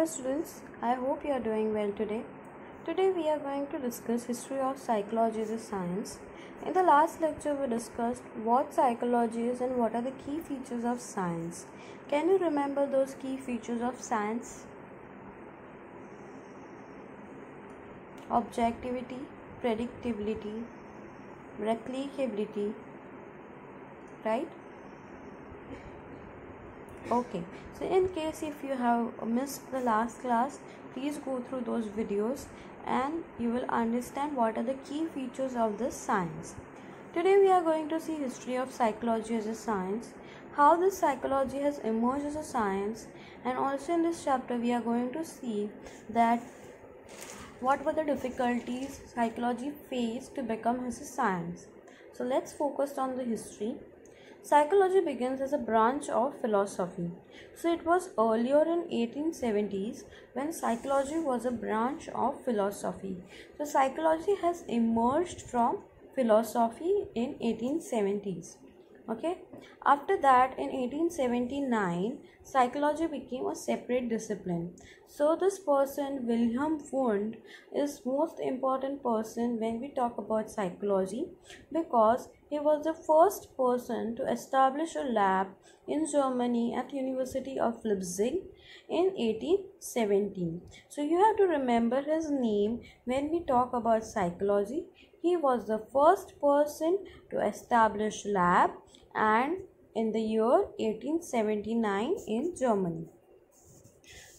Hello students, I hope you are doing well today. Today we are going to discuss history of psychology as a science. In the last lecture we discussed what psychology is and what are the key features of science. Can you remember those key features of science? Objectivity, predictability, replicability, right? Okay, so in case if you have missed the last class, please go through those videos and you will understand what are the key features of this science. Today we are going to see history of psychology as a science, how this psychology has emerged as a science, and also in this chapter we are going to see that what were the difficulties psychology faced to become as a science. So let's focus on the history. Psychology begins as a branch of philosophy. So it was earlier in 1870s when psychology was a branch of philosophy. So psychology has emerged from philosophy in 1870s. Okay. After that, in 1879, psychology became a separate discipline. So this person, Wilhelm Wundt, is most important person when we talk about psychology because he was the first person to establish a lab in Germany at the University of Leipzig in 1817. So you have to remember his name when we talk about psychology. He was the first person to establish lab and in the year 1879 in Germany.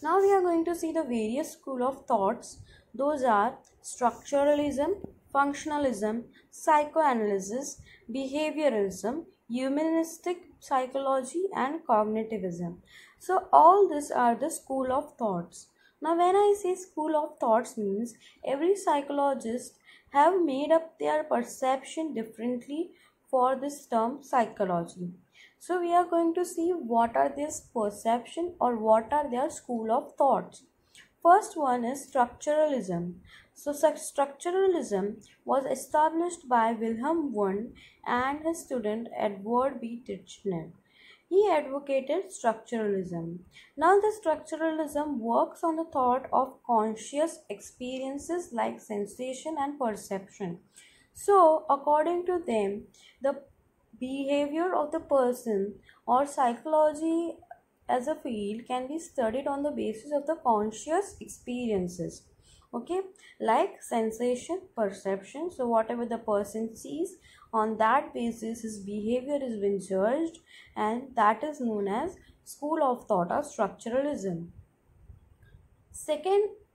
Now we are going to see the various school of thoughts. Those are structuralism, functionalism, psychoanalysis, behaviorism, humanistic psychology and cognitivism. So all these are the school of thoughts. Now when I say school of thoughts means every psychologist have made up their perception differently for this term psychology. So we are going to see what are this perception or what are their school of thoughts. First one is structuralism. So structuralism was established by Wilhelm Wundt and his student Edward B. Titchener. He advocated structuralism. Now the structuralism works on the thought of conscious experiences like sensation and perception. So according to them, the behavior of the person or psychology as a field can be studied on the basis of the conscious experiences, okay, like sensation, perception. So whatever the person sees, on that basis his behavior is being judged, and that is known as school of thought or structuralism.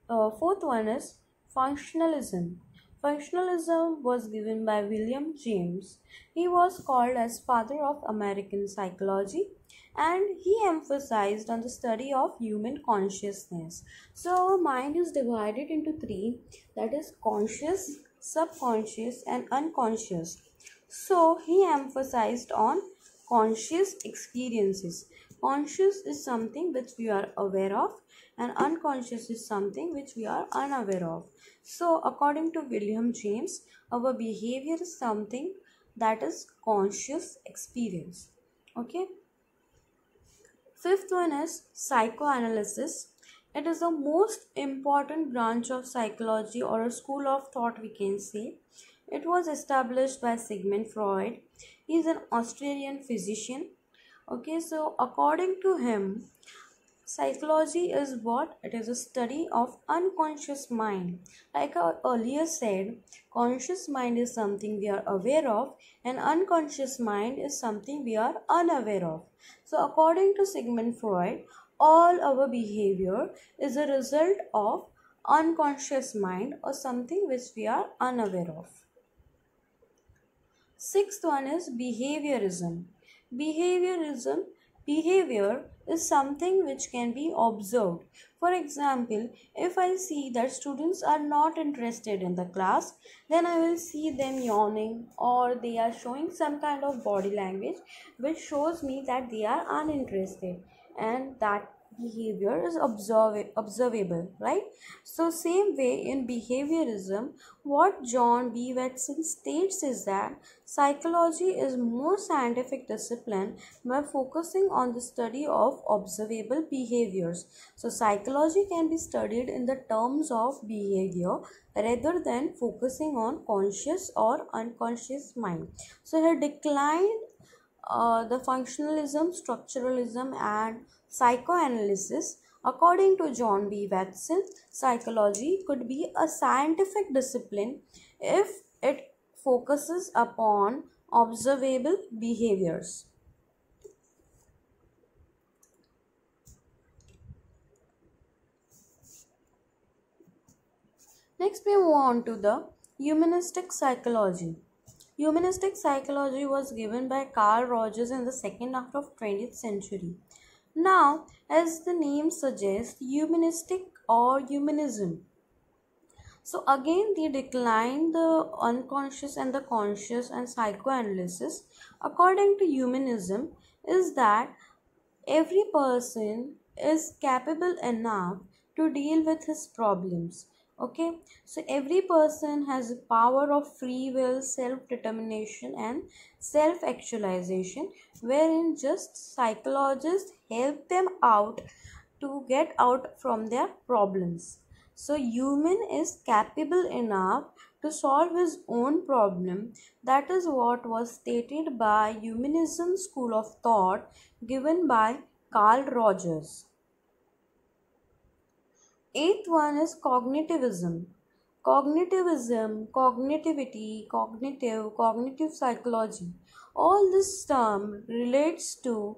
Fourth one is functionalism. Functionalism was given by William James. He was called as father of American psychology and he emphasized on the study of human consciousness. So our mind is divided into three, that is conscious, subconscious and unconscious. So he emphasized on conscious experiences. Conscious is something which we are aware of and unconscious is something which we are unaware of. So according to William James, our behavior is something that is conscious experience. Okay. Fifth one is psychoanalysis. It is the most important branch of psychology or a school of thought we can say. It was established by Sigmund Freud. He is an Australian physician. Okay, so according to him, psychology is what? It is a study of unconscious mind. Like I earlier said, conscious mind is something we are aware of and unconscious mind is something we are unaware of. So according to Sigmund Freud, all our behavior is a result of unconscious mind or something which we are unaware of. Sixth one is behaviorism. Behavior is something which can be observed. For example, if I see that students are not interested in the class, then I will see them yawning or they are showing some kind of body language which shows me that they are uninterested, and that behavior is observable, right? So same way in behaviorism, what John B. Watson states is that psychology is more scientific discipline by focusing on the study of observable behaviors. So psychology can be studied in the terms of behavior rather than focusing on conscious or unconscious mind. So he declined the functionalism, structuralism, and psychoanalysis. According to John B. Watson, psychology could be a scientific discipline if it focuses upon observable behaviors. Next, we move on to the humanistic psychology. Humanistic psychology was given by Carl Rogers in the second half of 20th century. Now, as the name suggests, humanistic or humanism. So again, they decline the unconscious and the conscious, and psychoanalysis, according to humanism, is that every person is capable enough to deal with his problems. Okay, so every person has a power of free will, self determination, and self actualization, wherein just psychologists help them out to get out from their problems. So human is capable enough to solve his own problem. That is what was stated by humanism school of thought given by Carl Rogers. Eighth one is cognitivism. Cognitivism, cognitivity, cognitive psychology. All this term relates to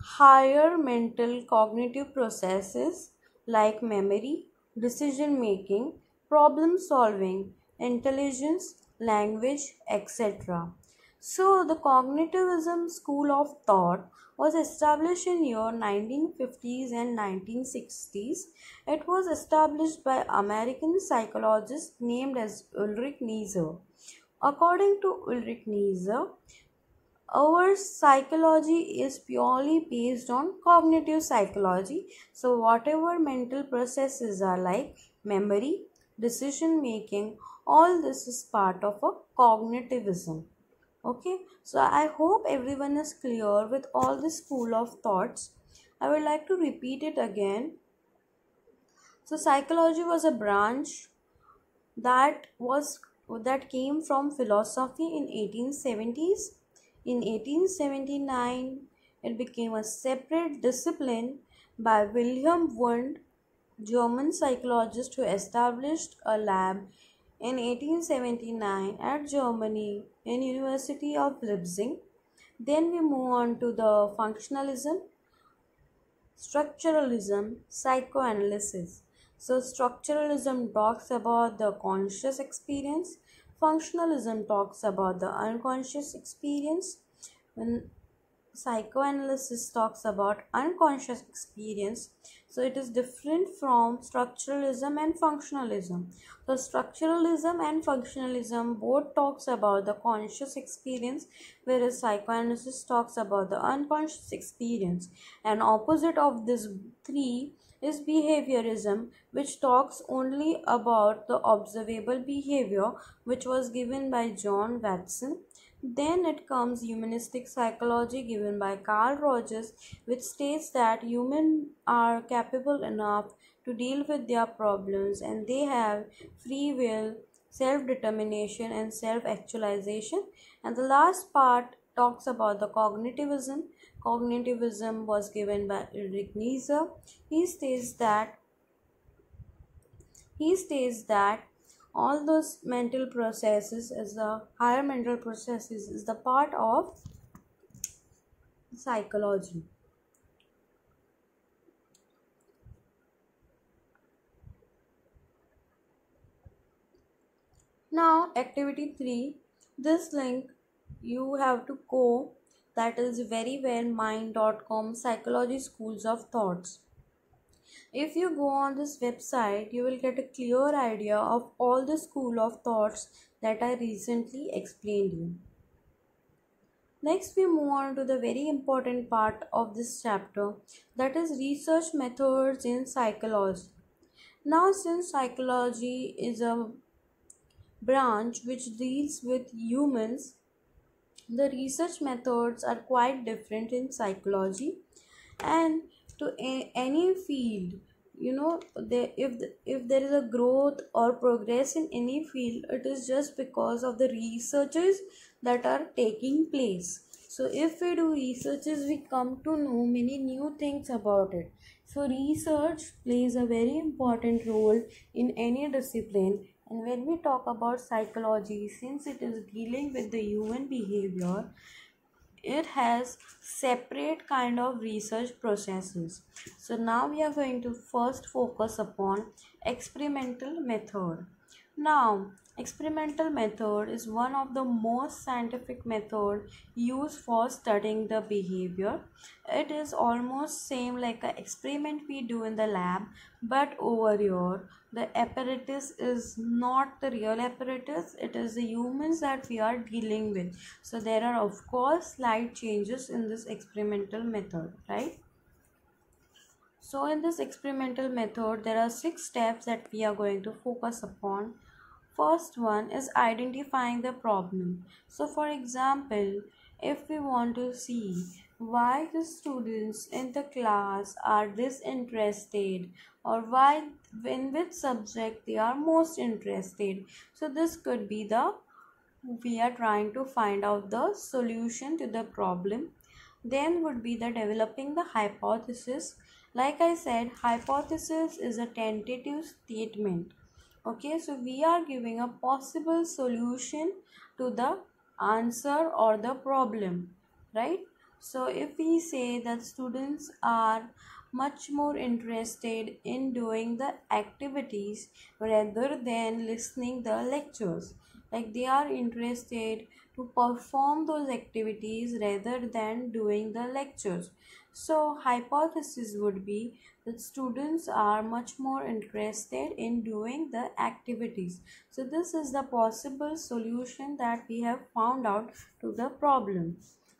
higher mental cognitive processes like memory, decision making, problem solving, intelligence, language, etc. So, the cognitivism school of thought was established in year 1950s and 1960s. It was established by American psychologist named as Ulrich Nieser. According to Ulrich Nieser, our psychology is purely based on cognitive psychology. So whatever mental processes are like memory, decision making, all this is part of a cognitivism. Okay, so I hope everyone is clear with all this school of thoughts. I would like to repeat it again. So psychology was a branch that was that came from philosophy in 1870s. In 1879, it became a separate discipline by Wilhelm Wundt, German psychologist, who established a lab in 1879 at Germany in University of Leipzig. Then we move on to the functionalism, structuralism, psychoanalysis. So, structuralism talks about the conscious experience, functionalism talks about the unconscious experience, when psychoanalysis talks about unconscious experience. So it is different from structuralism and functionalism. So structuralism and functionalism both talks about the conscious experience, whereas psychoanalysis talks about the unconscious experience. And opposite of this three is behaviorism, which talks only about the observable behavior, which was given by John Watson. Then it comes humanistic psychology given by Carl Rogers, which states that humans are capable enough to deal with their problems and they have free will, self determination, and self actualization. And the last part talks about the cognitivism. Cognitivism was given by Ulrich Nieser. He states that he states that all those mental processes is the higher mental processes is the part of psychology. Now activity 3, this link you have to go, that is verywellmind.com psychology schools of thoughts. If you go on this website, you will get a clear idea of all the school of thoughts that I recently explained you. Next, we move on to the very important part of this chapter, that is research methods in psychology. Now, since psychology is a branch which deals with humans, the research methods are quite different in psychology. And to any field, if there is a growth or progress in any field, it is just because of the researches that are taking place. So if we do researches, we come to know many new things about it. So research plays a very important role in any discipline. And when we talk about psychology, since it is dealing with the human behavior, it has separate kind of research processes. So now we are going to first focus upon experimental method. Now, experimental method is one of the most scientific method used for studying the behavior. It is almost same like an experiment we do in the lab, but over here the apparatus is not the real apparatus, it is the humans that we are dealing with. So there are of course slight changes in this experimental method, right? So in this experimental method, there are 6 steps that we are going to focus upon. First one is identifying the problem. So for example, if we want to see why the students in the class are disinterested, or why in which subject they are most interested. So this could be we are trying to find out the solution to the problem. Then would be the developing the hypothesis. Like I said, hypothesis is a tentative statement. Okay, so we are giving a possible solution to the answer or the problem, right? So if we say that students are much more interested in doing the activities rather than listening the lectures, like they are interested to perform those activities rather than doing the lectures. So hypothesis would be that students are much more interested in doing the activities. So this is the possible solution that we have found out to the problem.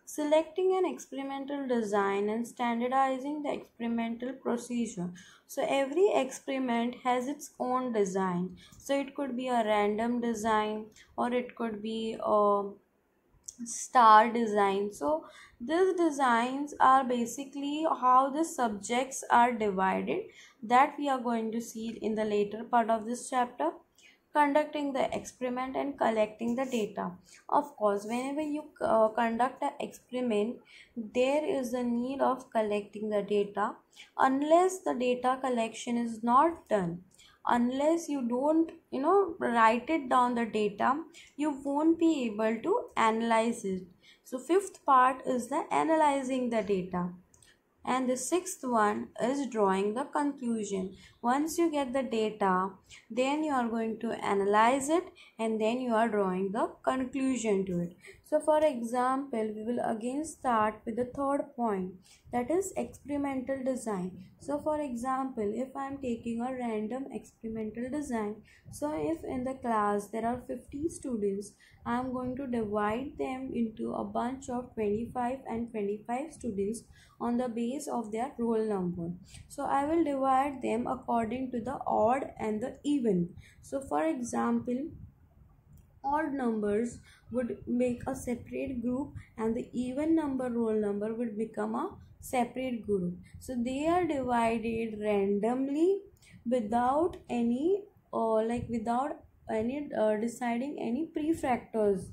Selecting an experimental design and standardizing the experimental procedure. So every experiment has its own design. So it could be a random design, or it could be a star design. So these designs are basically how the subjects are divided, that we are going to see in the later part of this chapter. Conducting the experiment and collecting the data. Of course, whenever you conduct an experiment, there is a need of collecting the data. Unless the data collection is not done, unless you don't write it down the data, you won't be able to analyze it. So fifth part is the analyzing the data, and the sixth one is drawing the conclusion. Once you get the data, then you are going to analyze it, and then you are drawing the conclusion to it. So for example, we will again start with the third point, that is experimental design. So for example, if I am taking a random experimental design, so if in the class there are 50 students, I am going to divide them into a bunch of 25 and 25 students on the base of their roll number. So I will divide them according to the odd and the even. So for example, odd numbers would make a separate group, and the even number roll number would become a separate group. So they are divided randomly without any deciding any prefactors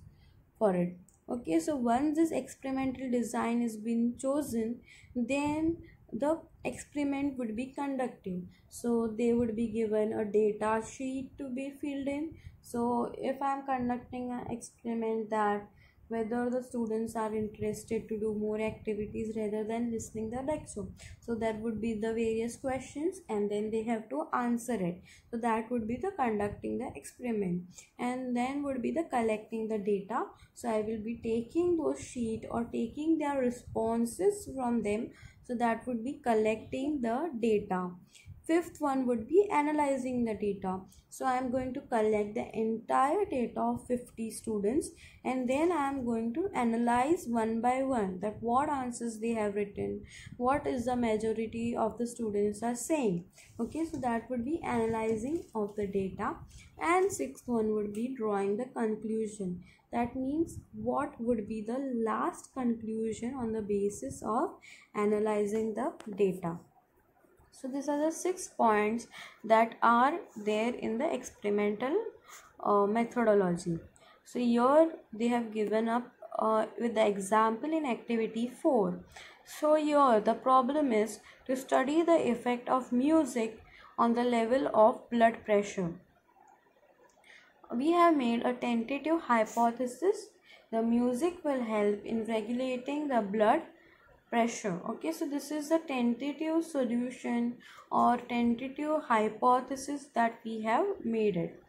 for it. Okay, so once this experimental design has been chosen, then the experiment would be conducted. So they would be given a data sheet to be filled in. So if I am conducting an experiment that whether the students are interested to do more activities rather than listening the lecture, so that would be the various questions, and then they have to answer it. So that would be the conducting the experiment, and then would be the collecting the data. So I will be taking those sheet or taking their responses from them. So that would be collecting the data. Fifth one would be analyzing the data. So I am going to collect the entire data of 50 students, and then I am going to analyze one by one that what answers they have written, what is the majority of the students are saying. Okay, so that would be analyzing of the data. And sixth one would be drawing the conclusion. That means what would be the last conclusion on the basis of analyzing the data. So these are the 6 points that are there in the experimental methodology. So here they have given up with the example in activity 4. So here the problem is to study the effect of music on the level of blood pressure. We have made a tentative hypothesis. The music will help in regulating the blood pressure. Okay, so this is the tentative solution or tentative hypothesis that we have made it.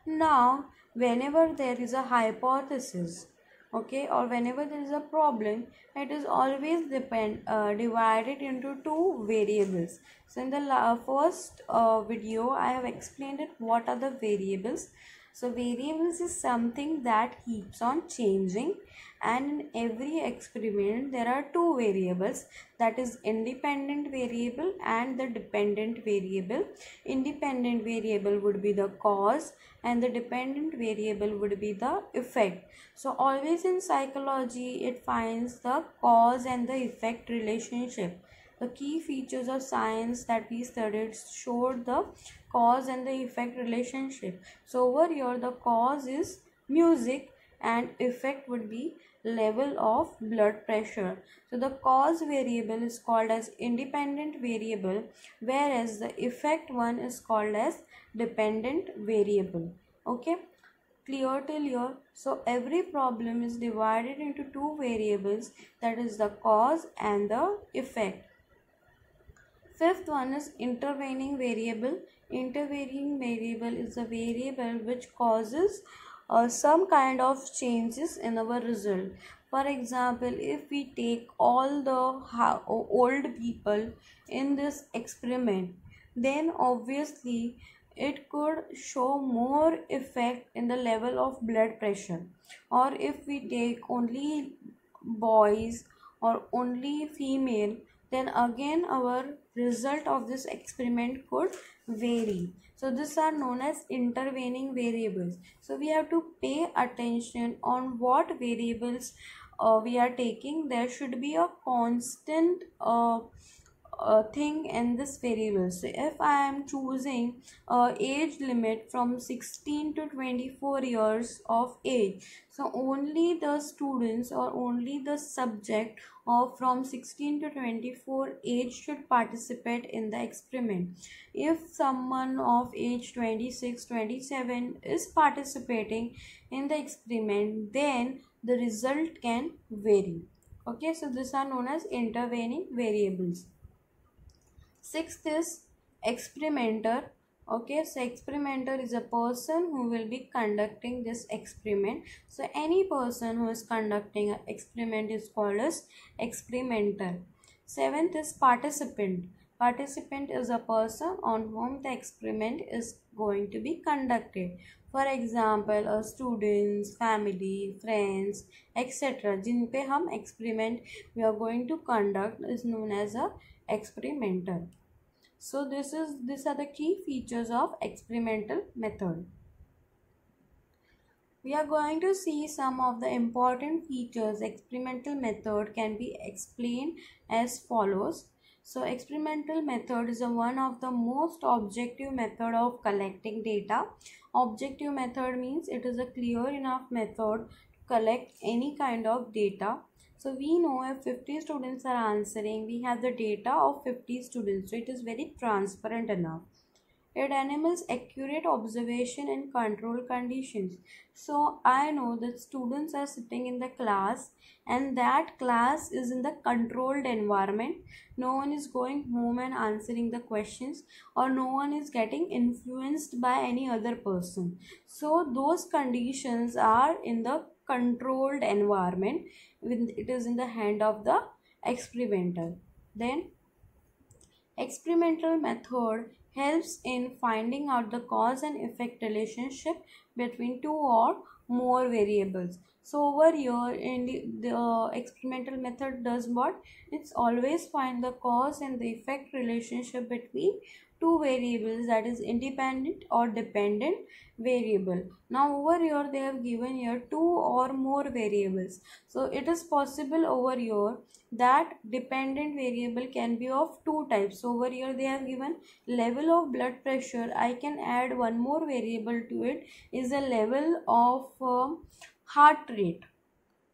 Now whenever there is a hypothesis, okay, or whenever there is a problem, it is always divided into two variables. So in the first video I have explained it what are the variables. So variables is something that keeps on changing, and in every experiment there are two variables, that is independent variable and the dependent variable. Independent variable would be the cause and the dependent variable would be the effect. So always in psychology it finds the cause and the effect relationship. The key features of science that we studied showed the cause and the effect relationship. So over here the cause is music and effect would be level of blood pressure. So the cause variable is called as independent variable, whereas the effect one is called as dependent variable. Okay, clear till here? So every problem is divided into two variables, that is the cause and the effect. Fifth one is intervening variable. Intervening variable is a variable which causes some kind of changes in our result. For example, if we take all the old people in this experiment, then obviously it could show more effect in the level of blood pressure. Or if we take only boys or only female, then again our result of this experiment could vary. So these are known as intervening variables. So we have to pay attention on what variables we are taking. There should be a constant thing in this variable. So if I am choosing age limit from 16 to 24 years of age, so only the students or only the subject of from 16 to 24 age should participate in the experiment. If someone of age 26, 27 is participating in the experiment, then the result can vary. Okay, so these are known as intervening variables. Sixth is experimenter. Okay, so experimenter is a person who will be conducting this experiment. So any person who is conducting an experiment is called as experimenter. Seventh is participant. Participant is a person on whom the experiment is going to be conducted. For example, students, family, friends, etc. जिन पे हम experiment we are going to conduct is known as a experimenter. So these are the key features of experimental method. We are going to see some of the important features experimental method can be explained as follows. So experimental method is one of the most objective method of collecting data. Objective method means it is a clear enough method to collect any kind of data. So we know if 50 students are answering, we have the data of 50 students. So it is very transparent enough. It enables accurate observation in controlled conditions. So I know that students are sitting in the class and that class is in the controlled environment. No one is going home and answering the questions, or no one is getting influenced by any other person. So those conditions are in the controlled environment. It is in the hand of the experimenter. Then experimental method helps in finding out the cause and effect relationship between two or more variables. So over here in the experimental method does what? It's always find the cause and the effect relationship between two variables, that is independent or dependent variable. Now over here they have given here two or more variables. So it is possible over here that dependent variable can be of two types. So over here they have given level of blood pressure. I can add one more variable to it, is a level of heart rate.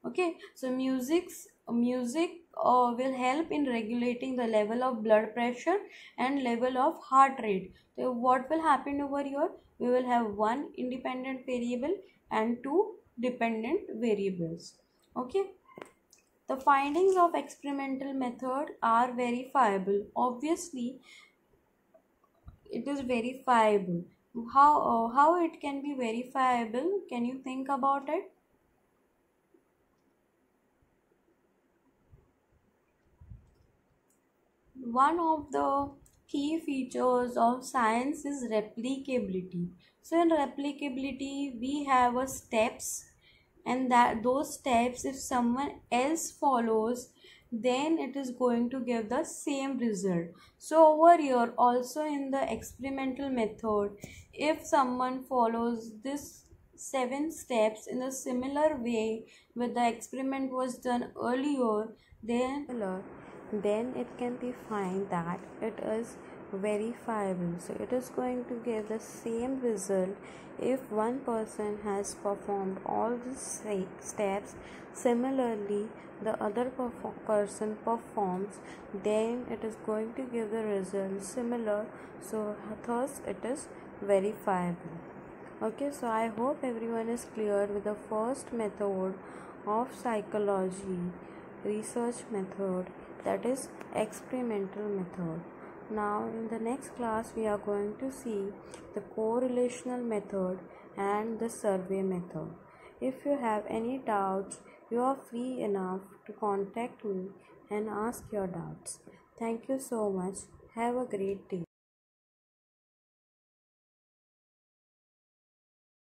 Okay, so music will help in regulating the level of blood pressure and level of heart rate. So what will happen over here? We will have one independent variable and two dependent variables. Okay, the findings of experimental method are verifiable. Obviously it is verifiable. How it can be verifiable? Can you think about it? One of the key features of science is replicability. So in replicability we have a steps, and that those steps if someone else follows, then it is going to give the same result. So over here also in the experimental method, if someone follows this 7 steps in a similar way where the experiment was done earlier, then it can be find that it is verifiable. So it is going to give the same result if one person has performed all the steps similarly the other person performs, then it is going to give the result similar. So thus it is verifiable. Okay, so I hope everyone is clear with the first method of psychology research method, that is experimental method. Now in the next class we are going to see the correlational method and the survey method. If you have any doubts, you are free enough to contact me and ask your doubts. Thank you so much. Have a great day.